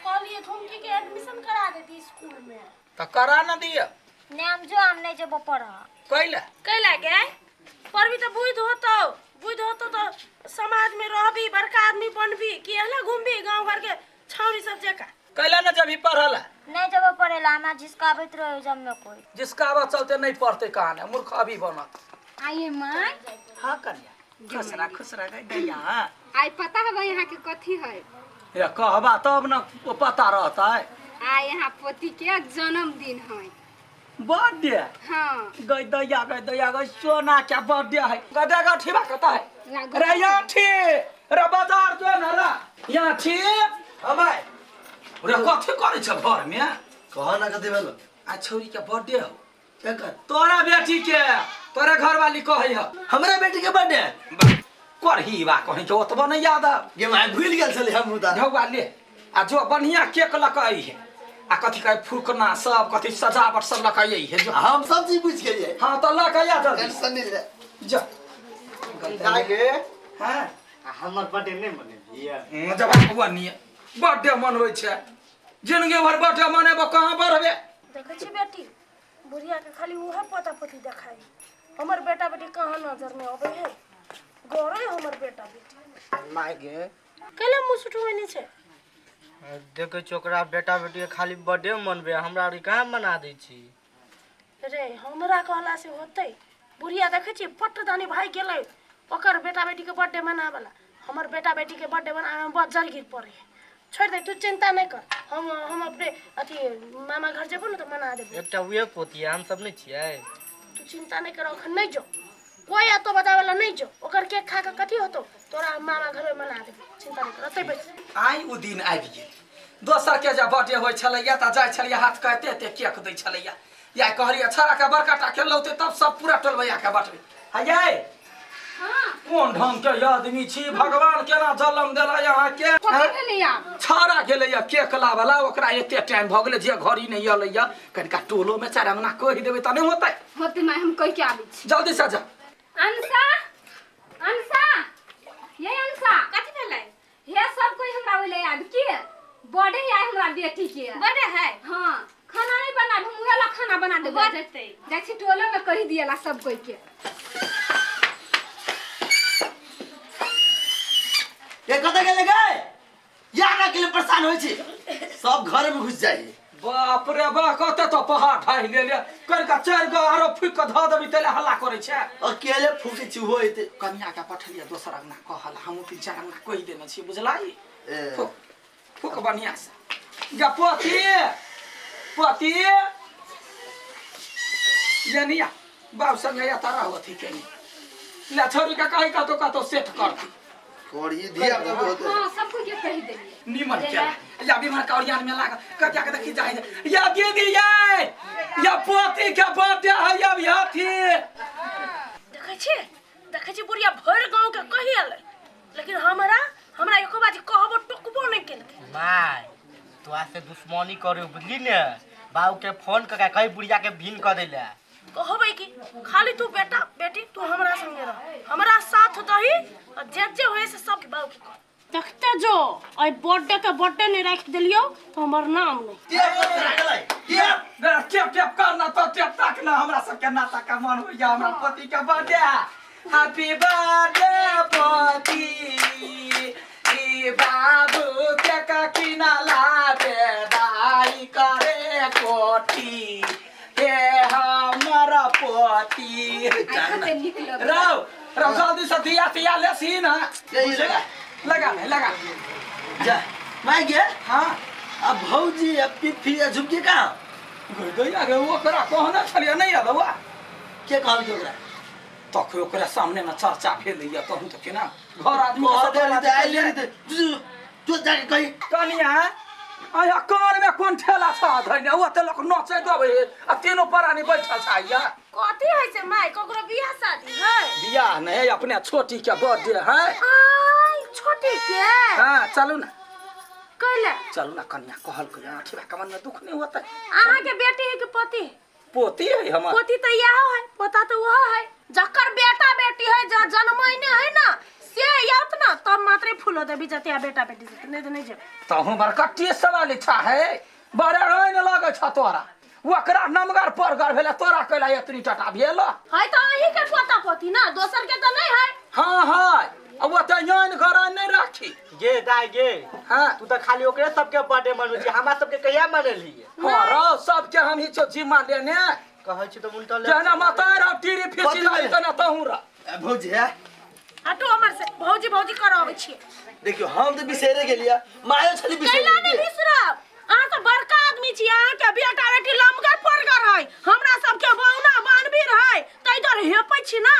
कहलिए झुमकी के एडमिशन करा देती स्कूल में। तो करा न दिया नाम जो हम नहीं जब पढ़ा कैला गे पर भी तो बुझ होतो तो समाज में रहबी बड़का आदमी बनबी कि एला घूमबी गांव घर के छौरी सब जका कैला न जब ही पढ़ला नहीं जब पढ़ेला हमारा जिसका आबत रहे जब में कोई जिसका आवाज चलते नहीं पढ़ते कहां है मूर्ख अभी बनत। आइए माँ हाँ कन्या खुश रह गई दैया आई पता है यहाँ के कथी है ये कहबा तब न पता रहता है। आ यहाँ पोती के जन्मदिन है। बर्थडे हाँ गई दैया सोना क्या बर्थडे है गदा का ठीबा कहता है रे यहाँ ठी रे बाजार जो न रा यहाँ ठी हमाय रे कथि करे छ घर में कह ना कथी भेलो आ छौरी के बर्थडे हो क्या कर तोरा बेटी के तोरे घर वाली कहै ह हमरा बेटी के बर्थडे करही बा कहीं के ओतबो नहीं याद है गे माय भूल गेल छले हम उदा ढौआ ले आ जो बढ़िया केक लकई है आ कथि कहे फूकना सब कथि सजावट सब लकई है जो हम सब चीज पूछ के जे हां तो लकइया जल्दी टेंशन नहीं ले जा आगे हां हमर बर्थडे नहीं मने जब हुआ नहीं बर्थडे मनबै छै जिंदगी भर बर्थडे मनेबो कहां बढ़बे देखे छी बेटी बुढ़िया के खाली उहे पोता पोती देखाई हमर बेटा बेटी कहां नजर में आवे है गोरे हमर बेटा बेटी माय गे केले मुसुट होइनी छै देखे छोकरा बेटा बेटी के खाली बर्थडे मनबे हमरा आरी कहां मना दै छी रे हमरा कहला से होतै बुढ़िया देखे छी पट्टदानी भाई गेलै ओकर बेटा बेटी के बर्थडे मनावला हमर बेटा बेटी के बर्थडे मनावे में बहुत जल्दी पड़े छोड़ दे तू चिंता नहीं कर हम अपने अथी मामा घर जेबो न तो मना देबो एकटा उहे पोती है हम सब नहीं छियै तू चिंता नहीं कर अखन नहीं जो कोई आ तो बतावेला नहीं जो ओकर केक खा के कथी होतो तोरा मामा घर में मना देबो चिंता नहीं कर अतै बैठ आई उ दिन आबि गेल दोसर के जे बर्थडे होय छलैया त जाय छलिया हाथ कहते ते केक दै छलैया या कहलिया छरा के बड़का टा के लौते तब सब पूरा टोलबैया के बटबे हाय हाँ कोन ढंग के आदमी छी भगवान केना जन्म देला यहाँ के कथी भेलै आप छाड़ा गेलैया केक लावला ओकरा एते टाइम भ गेलै जे घड़ी नहीं अलैया कनिका टोलो में चार अंगना कहि देबै त नहीं होतै होते मैं हम कह के आबै छी जल्दी से जा अंसा अंसा ये अंसा कथी भेलै हे सब कोई हमरा ओले आब की बर्थडे है हमरा बेटी के बर्थडे है हां खाना नहीं बना हम उहेला खाना बना देबै जेतै जाइ छी टोलो में कहि दियला सब कोई के ये कत गेले गए या ना के लिए परेशान होई छी सब घर में घुस जाई बाप रे बा कते तो पहाड़ ढाई ले कनिका चार गो आरो फुक के ध देबै तले हल्ला करे छै अकेले फूके छी होइते कन्या के पठलिया दोसर अंगना कहला हम तीन चार अंगना कहि देने छी बुझलाई फुक फुक बढ़िया से जा पोती लेनिया बाप संग या तारा होती केनी ले छोरी का कहि का तो सेट करती कोड़ी दिया तो बहुत हां सब कोई के कहि देलिए निमन के या बीमार कौड़ियान में लाग कजा के देखि जाय या दीदी या पोती के बर्थडे है या हाथी देखे छी बुढ़िया भर गांव के कहिएले लेकिन हमरा एको बात कहबो टुकबो नहीं केलके माय तोरा से दुश्मनी करे बुझली ने बाऊ के फोन करके कई बुढ़िया के भीन कर देला कहबै कि खाली तू बेटा बेटी तू हमरा संगे रह हमरा साथ दही और जे होए से सब बाऊ के कह देखते जो आई बर्थडे नहीं रख देलियो तो हमर नाम नहीं टेप करना तो टेप तक ना हमरा सब के नाता का मन होया हमरा पति के बर्थडे हैप्पी बर्थडे पति ई बाबू के का किना लाबे दाई करे कोठी हे हमारा पति आते निकलो रौ जल्दी से दिया ले सी ना लगा जा मैं गे हां अब भौजी अब पिफी झुमके कहां गइया रे ओकरा कहना छलिया नहीं आलवा के कहल के ओकरा तक ओकरा सामने में चर्चा भेलैया कहूं त केना घर आदमी मोहब्बत आइले तू जाके कही कनिया आया कार में कोन ठेला छ धैने ओ त लोक नचै दबै आ तीनो परानी बैठल छ या कथी है से माय ककरो बियाह शादी है बियाह नहीं अपने छोटी के बर्थडे है आई छोटी के हां चलू ना कहले चलू ना कन्या कहल के आठवा कमन में दुख नहीं होता अहाँ के बेटी है कि पति पोती है हमर पोती तो यह है पोता तो वह है जकर बेटा बेटी है जो जन्मैने है ना से यात ना तब मात्रे फूल होते भी जते बेटा बेटी से नहीं तो नहीं जे तो हमर कट्टी सवाल इच्छा है बड़े रोइन लगे छ तोरा ओकरा नमगर परगर भेले तोरा कैला एतनी टटा भेल है तो अही के पोता पोती ना दोसर के तो नहीं है हाँ हाँ अब तो यान घर नहीं राखी गे दाई गे हाँ तू तो खाली ओकरे सबके बर्थडे मनबै छी हमरा सबके कहिया मनलिए हाँ रो सबके हम ही छो जिम्मा लेने कहै छी तो उल्टा ले जना माता रा टीरी फिसी लाई तना तहू रा भौजी है हटो हमर से भौजी भौजी करावे छी देखियो हम तो बिसेरे गेलिया मायो छली कैला नहीं बिसेरे बिसरब अहाँ तो बड़का आदमी छी अहाँ के बेटा बेटी लमगर परगर है हमरा सबके बौना बानबीर है तै इधर हेपै छी ना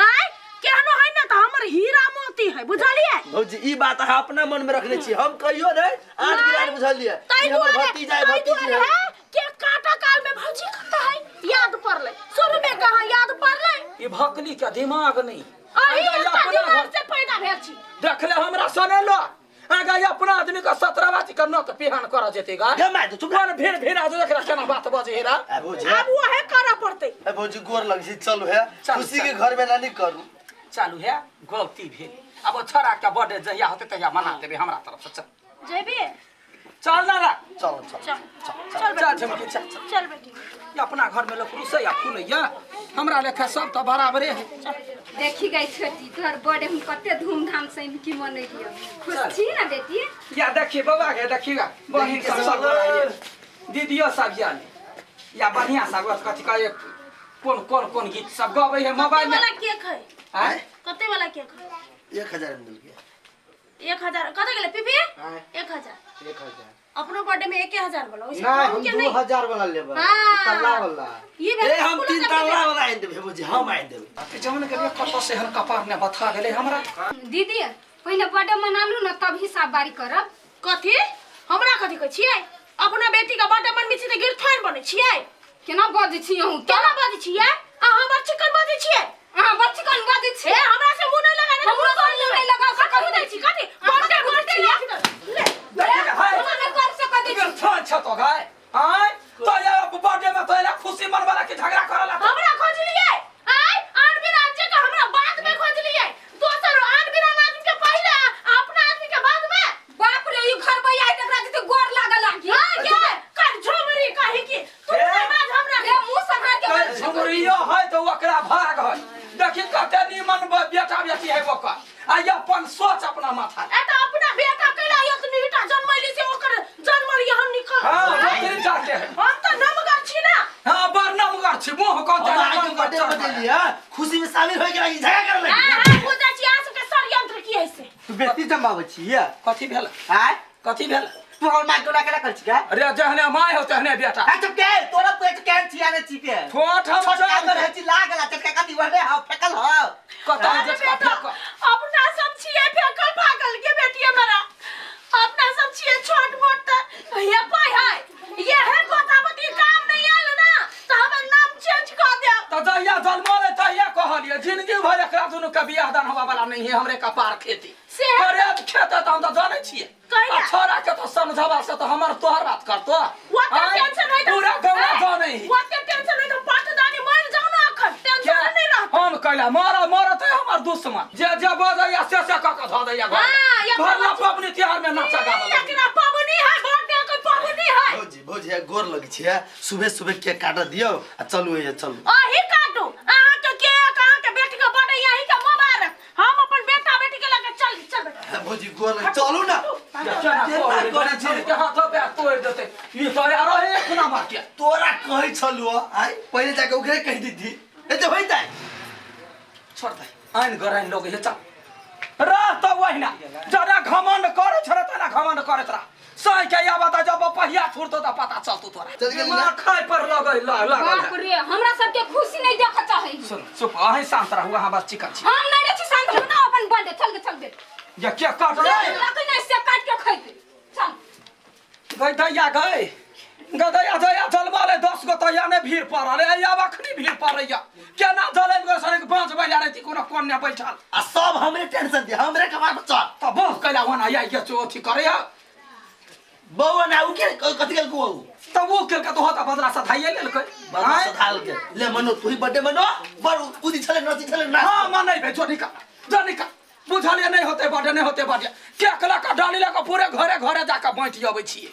आय केहनो है ना तो हमर हीरा मोती है बुझलिए भौजी ई बात अहाँ अपना मन में रखने छी हम कहियो नहीं आज बिरान बुझलिए तै कि हमर भतीजा है भतीजी है के काटा काल में भौजी कहता है याद पड़ले शुरू में कहा याद पड़ले ई भकली के दिमाग नहीं अही आगा अपना अपना दिमाग घर से पैदा भेल छी देख ले हमरा सुने लो आगा अपना आदमी का 17 बाती करना तो पिहान कर जेते गा गे माय तो चुप मन भेड़ भेड़ आ देख रहा केना बात बजे हेरा भौजी अब वो है करा पड़ते ए भौजी गोर लग छी चलो है चल, खुशी चल। के घर में ना नहीं करू चालू है गलती भेल अब छोरा के बर्थडे जहिया होते तहिया मना देबे हमरा तरफ से चल जेबी चल ना रा चलो चलो चल चल झमकी चल चल बेटी ये अपना घर में लोग रुसे या फूल या हमरा लेखा सब तो बराबरे है देखी गई छोटी तोहर बर्थडे हम कते धूमधाम से इनकी मनैलियो खुश छी ना बेटी या देखिए बाबा के देखिएगा बहिन सब सब बनाइए दीदियो सब जाने या बढ़िया सब कथी कहे कौन गीत सब गावे है मोबाइल में वाला केक है हैं कते वाला केक है 1000 मिल गया 1000 कते गेले पीपी हाँ। 1000 अपनो बर्थडे में 1000 बोलो वैसे नहीं कम हम के नहीं 2000 वाला लेबै हाँ। तल्ला वाला ये ए हम 3 ताला वाला आइन देबे भौजी हम आइन देबे जवन के लिए कत से हल्का पार ने बता गेले हमरा दीदी पहले बर्थडे मनालू ना तब हिसाब बारी करब कथी हमरा कथी कहै छियै अपना बेटी का बर्थडे मनबै छी त गिरथान बनै छियै केना बजै छी अहूँ केना बाजै छियै आ हमर चिकन बाजै छियै अहाँ बच्ची कन बजै छी ए हमरा से मुंह नहीं लगाने हमरो से नहीं लगाओ, कथी दै छी कथी बर्थडे ले देखिए हाय नहीं कर सकत छी छन छ तो गाय हाय तो ये बर्थडे में तो ये खुशी मनवाला के झगड़ा करला हमरा खोज लिए आय आन बिना जे का हमरा बाद में खोज लिए दोसर आन बिना आदमी के पहले अपना आदमी के बाद में बाप रे ई घर पे आई तकरा जते गोर लागल लागी हां के कर झोमरी कहि की तू ए, बात हमरा रे मुंह संभाल के बोल। झुमरियो है तो ओकरा भाग है देखि कते निमन बेटा बेटी है ओकर आ ये अपन सोच अपना माथा ए त अपना बेटा कैला इतनी बेटा जन्मैली से ओकर जन्मर हम निकल हां फिर जाके है हम त नमगर छी ना हां बरनमगर छी मुंह को हम आज के बर्थडे बतेलिए खुशी में शामिल होय के लागि झगड़ा करे लगी हां बुझा छी आसु के षड्यंत्र की है से तू बेटी जमाबै छी या कथी भेल आय कथी भेल तू हमर माय कोना केना कर छी का अरे जहने माय हो तहने बेटा आ चुप के तोरा पेट कैन छिया ने छिपे ठोठ हम छोटका जान तो रहे छी लागला चटका कथी बने हां फेकल हो कतौ अरे जटका बेटा, फेंक अपना सब छिए फेकल भागल के बेटी हमारा अपना सब छिए छोट मोट त ये पाई है ये है बतावती काम नहीं आल ना तो हमर नाम चेंज कर दे तो जहिया जन्मले तहिया कहलिए जिंदगी भर एकरा दुनू के बियाह दान होबा वाला नहीं है हमरे कपार खेती से करे खेते त हम त जानै छियै कहिया? आ छोरा के तो समझावा से तो हमर तोहर बात करतो वो तो टेंशन नहीं पूरा गवा जानै वो तो टेंशन नहीं तो पटदानी मर जाओ ना अखन टेंशन नहीं रहता हम कहला मारा तो हमर दुश्मन जे बजैया से क क ध दैया हाँ, ये घर बात- पबनी त्योहार में नाचा गावा एकरा पबनी है बर्थडे के पबनी है भौजी भौजी है गोर लगी छी सुबह सुबह केक काट दियो आ चलू ये चलू अही काटू अहाँ के केक अहाँ के बेटी के बर्थडे यही के मुबारक हम अपन बेटा बेटी के लगे चल बेटा भौजी गोर लगी चलू ना के हाथों पे तोड़ देते ये तो यार एक नंबर के तोरा कहि छलु आई पहिले जाके ओकरे कहि दीदी ए तो होई ताई छोड़ दे आइन गराइन लोग हे चल रात वहिना जरा घमंड करे छरे तना घमंड करे तरा सही के या बता जब पहिया छुड़तो त पता चलतो तोरा चल गेली ना। दिमाग खाय पर लगल लागल बाप रे हमरा सबके खुशी नहीं देख चाहे सुन चुप आही शांत रह वहां बस चिकन छी हम नहीं रही शांत हो ना अपन बर्थडे चल के ये क्या काट रे लकड़ी नहीं से काट के खइते चल गई दैया गई गदैया दैया जलवाले 10 गो तैया ने भीड़ पड़ल है या अखनी भीड़ पड़ैया केना जले गो सरे 5 बजे रहती कोनो कोन्या बैठल आ सब हमरे टेंशन दे हमरे कमार पर चल त बहुत कैला वना या के चोथी करे या बौआ ना उके कथि के को त वो के तो होता बदला सा धाइए लेल के बड़ा सधाल के ले मनो तू ही बर्थडे मनो बर उदी छले नची छले ना हां मानै भे जो निका बुझ बुझलिए नहीं होते बर्थडे नहीं होते बर्थडे केक लऽ कऽ डाली लऽ कऽ पूरे घरे घरे जाके बाँटि अबै छियै